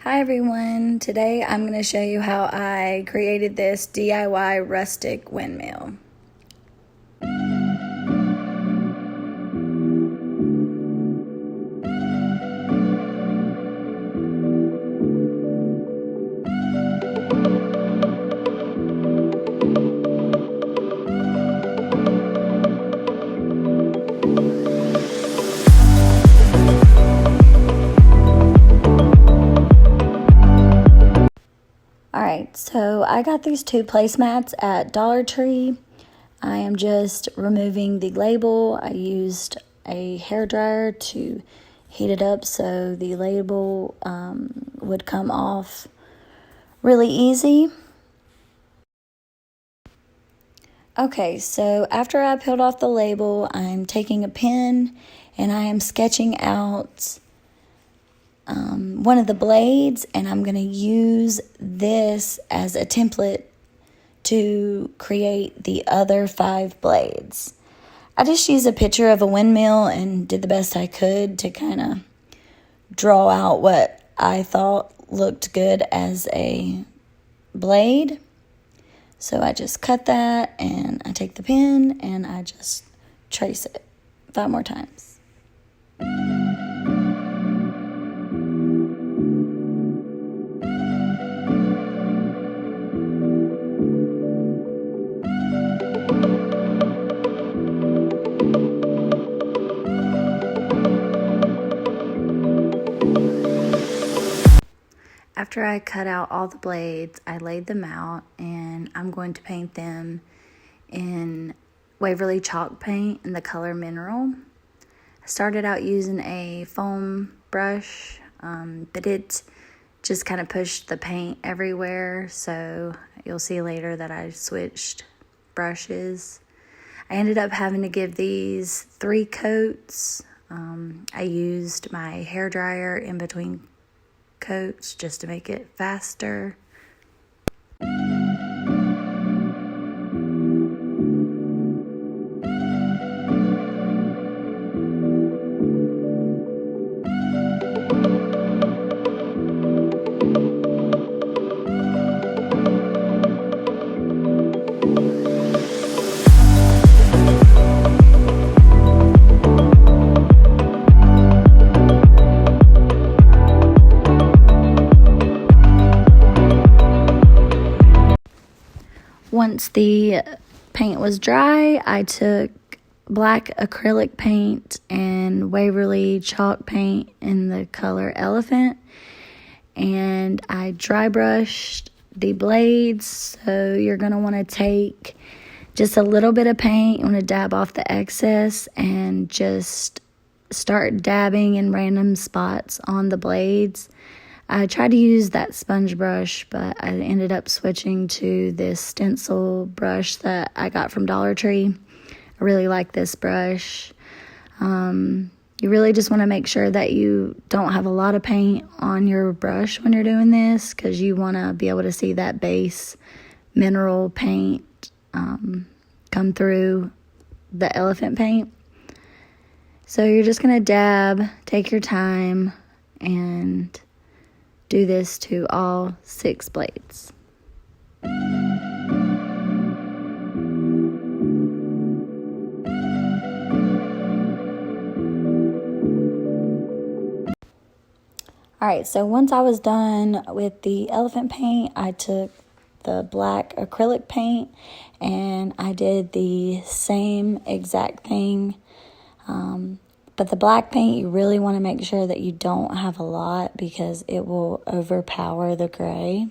Hi everyone, today I'm going to show you how I created this DIY rustic windmill. Alright, so I got these two placemats at Dollar Tree. I am just removing the label. I used a hairdryer to heat it up so the label would come off really easy. Okay, so after I peeled off the label, I'm taking a pen and I am sketching out one of the blades, and I'm going to use this as a template to create the other 5 blades. I just used a picture of a windmill and did the best I could to kind of draw out what I thought looked good as a blade. So I just cut that, and I take the pen and I just trace it 5 more times. After I cut out all the blades, I laid them out, and I'm going to paint them in Waverly chalk paint in the color Mineral. I started out using a foam brush, but it just kind of pushed the paint everywhere, so you'll see later that I switched brushes. I ended up having to give these 3 coats. I used my hairdryer in between coats just to make it faster. Once the paint was dry, I took black acrylic paint and Waverly chalk paint in the color Elephant, and I dry brushed the blades. So you're going to want to take just a little bit of paint. You want to dab off the excess and just start dabbing in random spots on the blades. I tried to use that sponge brush, but I ended up switching to this stencil brush that I got from Dollar Tree. I really like this brush. You really just want to make sure that you don't have a lot of paint on your brush when you're doing this, because you want to be able to see that base mineral paint come through the elephant paint. So you're just going to dab, take your time, and do this to all 6 blades. Alright, so once I was done with the elephant paint, I took the black acrylic paint and I did the same exact thing. But the black paint, you really want to make sure that you don't have a lot, because it will overpower the gray.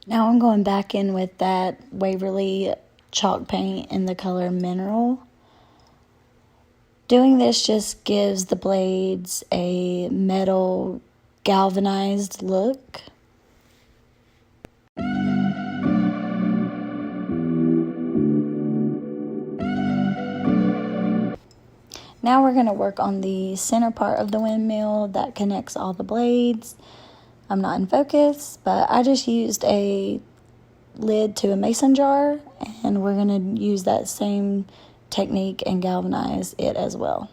Now I'm going back in with that Waverly chalk paint in the color Mineral. Doing this just gives the blades a metal galvanized look. Now we're going to work on the center part of the windmill that connects all the blades. I'm not in focus, but I just used a lid to a mason jar, and we're going to use that same technique and galvanize it as well.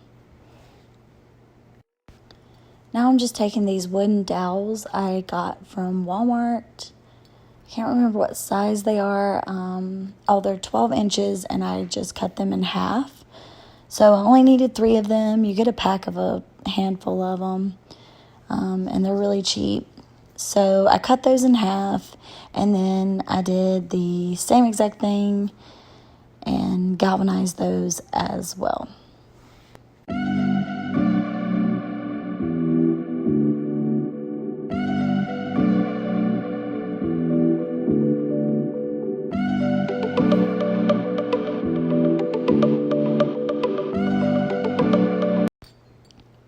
Now I'm just taking these wooden dowels I got from Walmart. Can't remember what size they are. They're 12 inches, and I just cut them in half. So I only needed 3 of them. You get a pack of a handful of them, and they're really cheap. So I cut those in half, and then I did the same exact thing and galvanized those as well.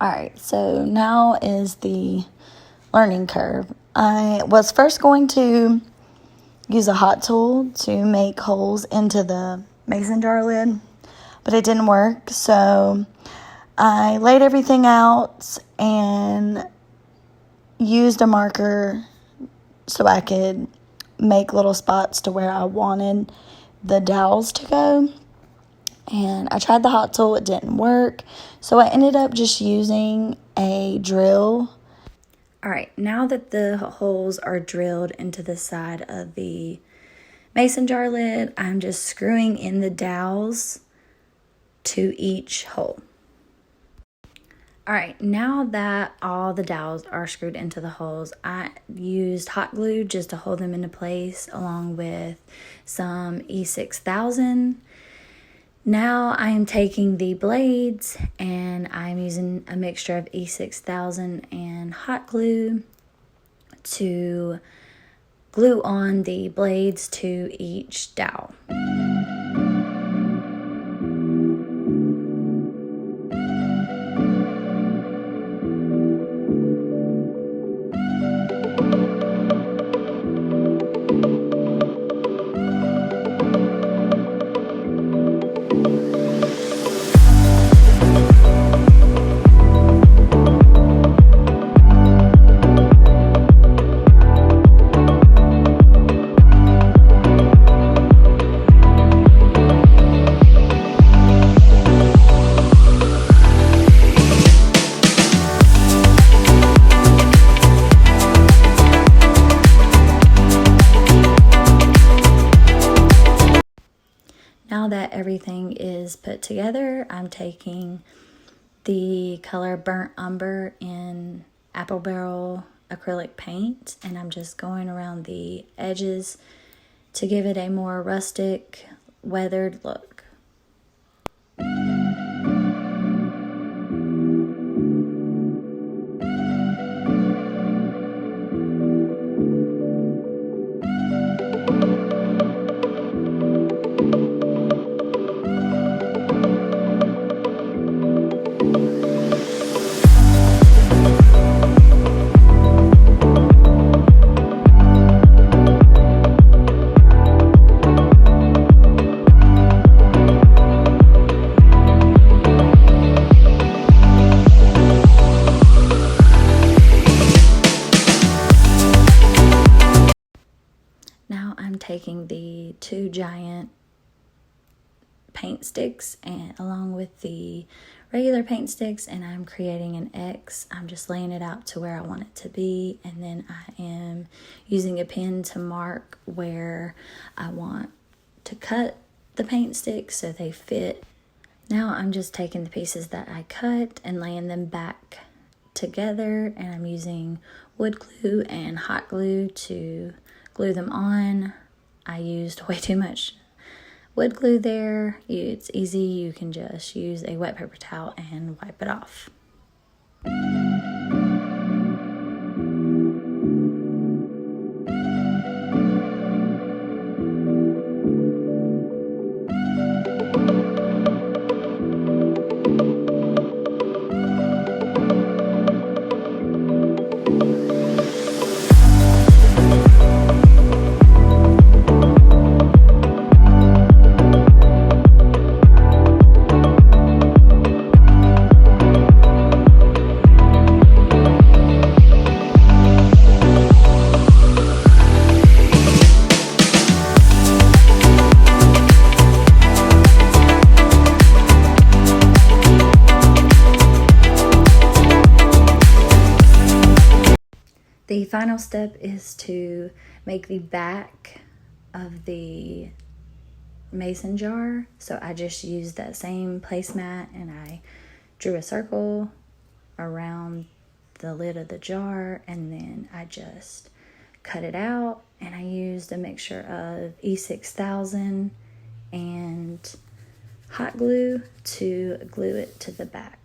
Alright, so now is the learning curve. I was first going to use a hot tool to make holes into the mason jar lid, but it didn't work. So I laid everything out and used a marker so I could make little spots to where I wanted the dowels to go. And I tried the hot tool, it didn't work. So I ended up just using a drill. Alright, now that the holes are drilled into the side of the mason jar lid, I'm just screwing in the dowels to each hole. Alright, now that all the dowels are screwed into the holes, I used hot glue just to hold them into place, along with some E6000. Now I am taking the blades and I'm using a mixture of E6000 and hot glue to glue on the blades to each dowel. Now that everything is put together, I'm taking the color Burnt Umber in Apple Barrel acrylic paint, and I'm just going around the edges to give it a more rustic, weathered look. Now I'm taking the 2 giant paint sticks and along with the regular paint sticks, and I'm creating an X. I'm just laying it out to where I want it to be, and then I am using a pen to mark where I want to cut the paint sticks so they fit. Now I'm just taking the pieces that I cut and laying them back together, and I'm using wood glue and hot glue to glue them on. I used way too much wood glue there. It's easy, you can just use a wet paper towel and wipe it off. The final step is to make the back of the mason jar. So I just used that same placemat and I drew a circle around the lid of the jar, and then I just cut it out, and I used a mixture of E6000 and hot glue to glue it to the back.